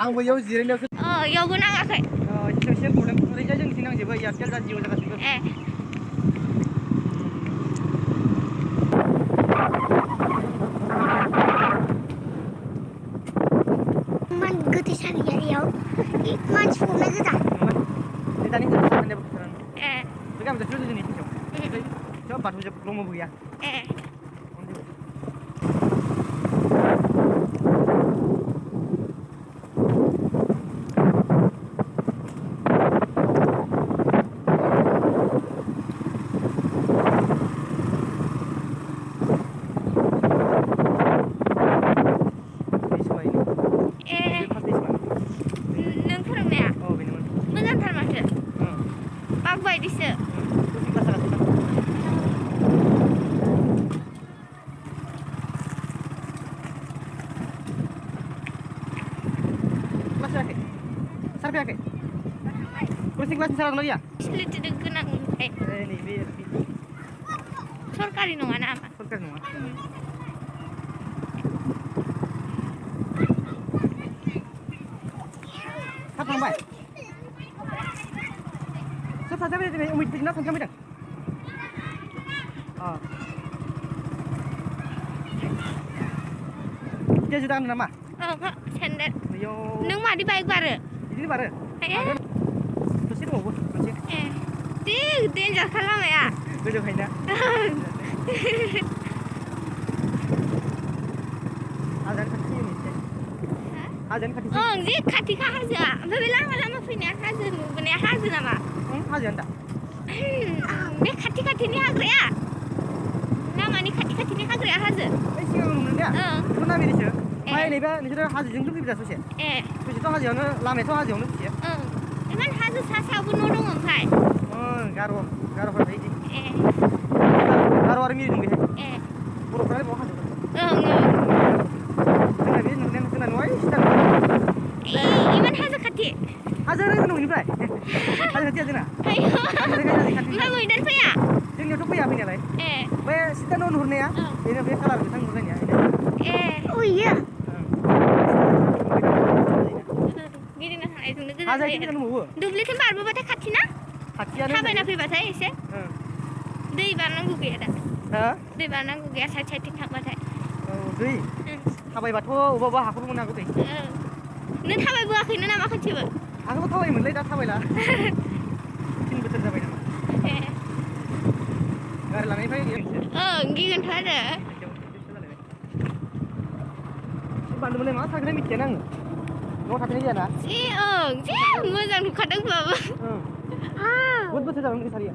आंबो याव जिरायनायावसो यावबो नाङाखै एसे प्रब्लेम ओरैजाय जोंनिथिं नांजोबो एयारटेल दा जिअ जागासिनो मान गोथै सारियाव मानसि फबनाय गोजा दानि गोथै सारनाया बोथोरानो बे गामियाव सोर जोंनि खाथियाव सोर बाथौजोब ब्रह्मबो गैया fैयाखै सार फैयाखै कोचिं क्लासनि सारा दंना गैया फेसिलिटि गोनां ओमफ्राय नैबे सरकारि नङा नामा सरकारि नङा थाब थांबाय सोर सासे फैदों दिनै उमित फैदों ना सानखां फैदों केजि दानो नामा सेन्देल बेयाव नों मादि बाइक बारो बिदिनो बारो दसे दंबावो मोनसे जि देन्जारखा लामाया गोजौखायना हाजोआनो खाथि फैयो एसे हाजोआनो खाथि ओं जि खाथिखा हाजोआ ओमफ्राय बे लामा फैनाया हाजो नुबोनाया हाजो नामा हाजोआनो दा बे खाथिनि हाग्राया लामानि खाथिनि हाग्राया हाजो बै सिगाङाव नुनो दा बेखौ नामेरिसो ओमफ्राय नैबे नोंसोरो हाजोजोंथ' फैबाय ससे ससेथ' हाजोआवनो लामायाथ' हाजोआवनो ससे इमान हाजो सायावबो न' दङ ओमफ्राय गार'फोर थायो बिदि गार' आरो मिरि दं बेहाय बर'फ्रालाय बाव हाजोआव जोंना बे नुनायानो जोंना न'आ सिदा इमान हाजो खाथि हाजो न'निफ्राय हाजो खाथिया जोंना ओमफ्राय मैदेर फैया जोंनियावथ' फैया फैनायालाय बे सिदा न' नुहुरनाया बेनो बे कालार गोथां नुहुरनाया गिदिंना थांनायजोंनो गोजान जायो दुब्लिथिं बारबोबाथाय खाथि ना थाबायना फैबाथाय एसे दै बारनांगौ गैया दा दै बारनांगौ गैया साइडथिं थांबाथाय दै थाबायबाथ' अबेबा हाखर मोननो हागौ दै नों थाबायबोआखैनो नामा खनसेबो आगोलाव थाबायोमोनलै दा थाबायला 3 बोसोर जाबाय नामा गारि लानायनिफ्राय गिगोनथ' आरो बान्दोंमोनलाय मा थांखोथाय मिथियानो आङो न'आव थाफैनाय जायाना जि मोजां नुखादोंब्लाबो बहुत बोसोर जाबाय सारिया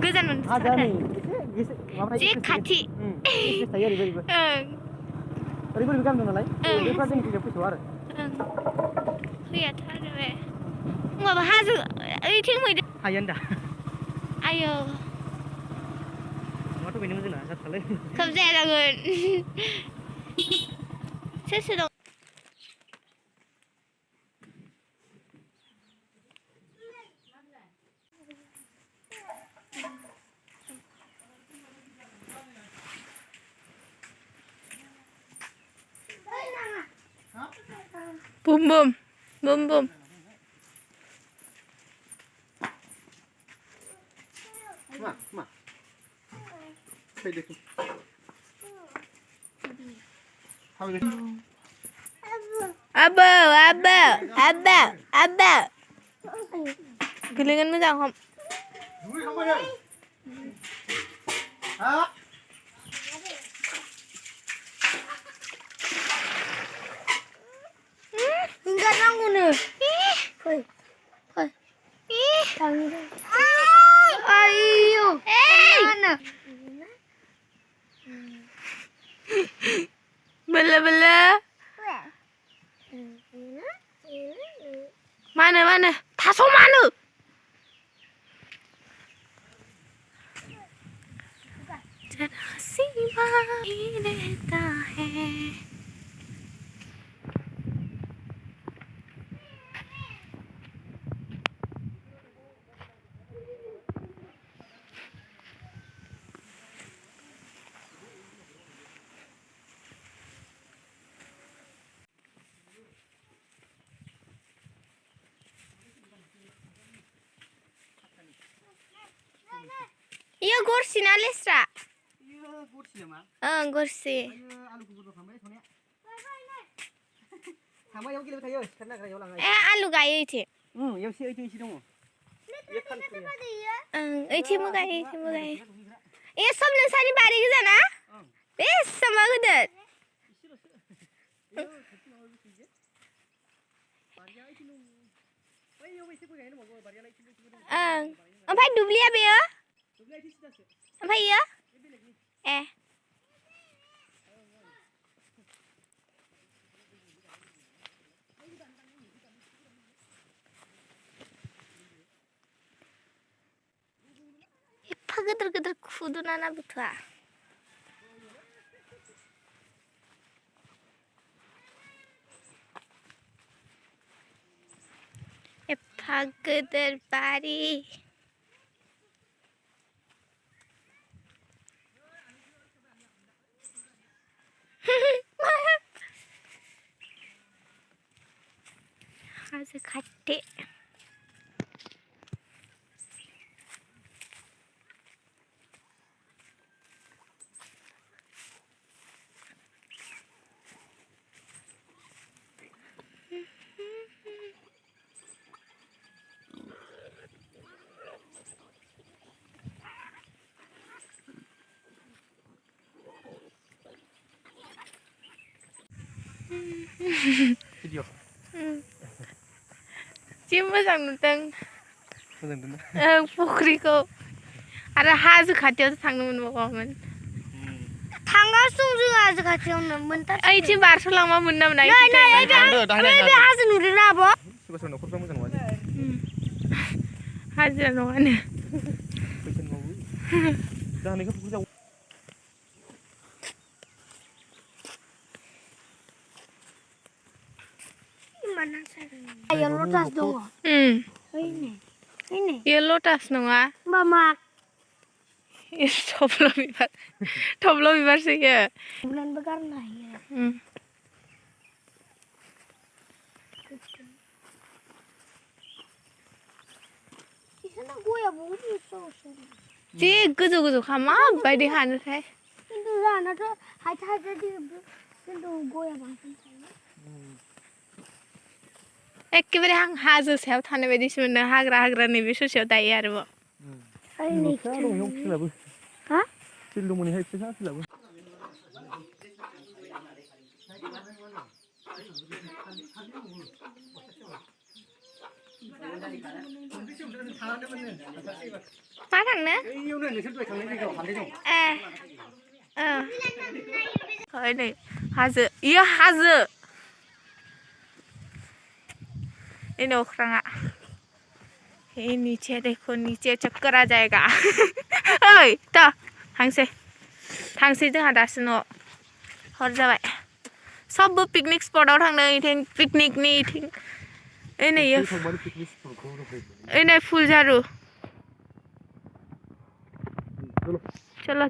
गोजान जि खाथि ओरैबो गानदों नालाय बेफ्रा जोंनि जायगायाव फैथ'आ आरो फैयाथ' आरो बे होमबाबो हाजो ओइथिं मैदेर हायोआनो दा आयौ नङाथ' बेनोमोन जोंना जाथ्रालै खोब जाया जागोन सोर दं Boom boom boom boom Ma fai deh Abah gelengan moजां हम enggak nangguno ayo mana bela mana taso mana Iya gursi na lesra. Iya gursi ya mak. Gursi. Alu kubur sampai soalnya. Sama yang kita tahu karena kerja ulang. Alu gayo itu. Yang si itu isi dong. Iya kan. Itu mau gayo. Iya sebelum sani bari ke sana. Sama gede. Ompay dubli ya be ya? Ompay ya? गेदेर खुदुना ना बुथुआ एफा गेदेर बारि हाजो खाथि Video. Ji मोजां नुदों मोजां नुदों फुख्रिखौ आरो हाजो खाथियावसो थांनो मोनबावगौमोन थांगासिनो जों हाजो खाथियावनो मोनथारसै ओइथिं बारस'लांबा मोनना मोना नै बे हाजो नुदोंना आब' सोरबा सोरबा न'खरफ्रा मोजां नङा हाजोआ नङानो फैसा नङाबो जानायखौ फुख्रि जाव Ayo lotas dong. Ini. Iya lotas nonga. Mama. Is toplo bibar sih ya. Bulan bekar nah ya. Isana gue ya bu so. Ji gojo kama bayi hanu saya. Itu sana tuh haja di itu gue ya bangsan saya. एकेबारे आं हाजो सायाव थानाय बायदिसो मोनदों हाग्रा नैबे ससेयाव दायो आरोबाव हा फिल्डमोनैहाय फिसा फिलाबो मा थांनो ओइयावनो नोंसोर दहाय थांनाय जायगायाव हान्दै दं ओइ नै हाजो इयो हाजो इन अख्रांआ ये नीचे देखो नीचे चक्कर आ जाएगा ओइ तो थांसै जोंहा दासो न' हर जाबाय सबबो पिकनिक स्पटआव थांदों इथिं पिकनिकनि इथिं ओइ नै फुलझारु चलो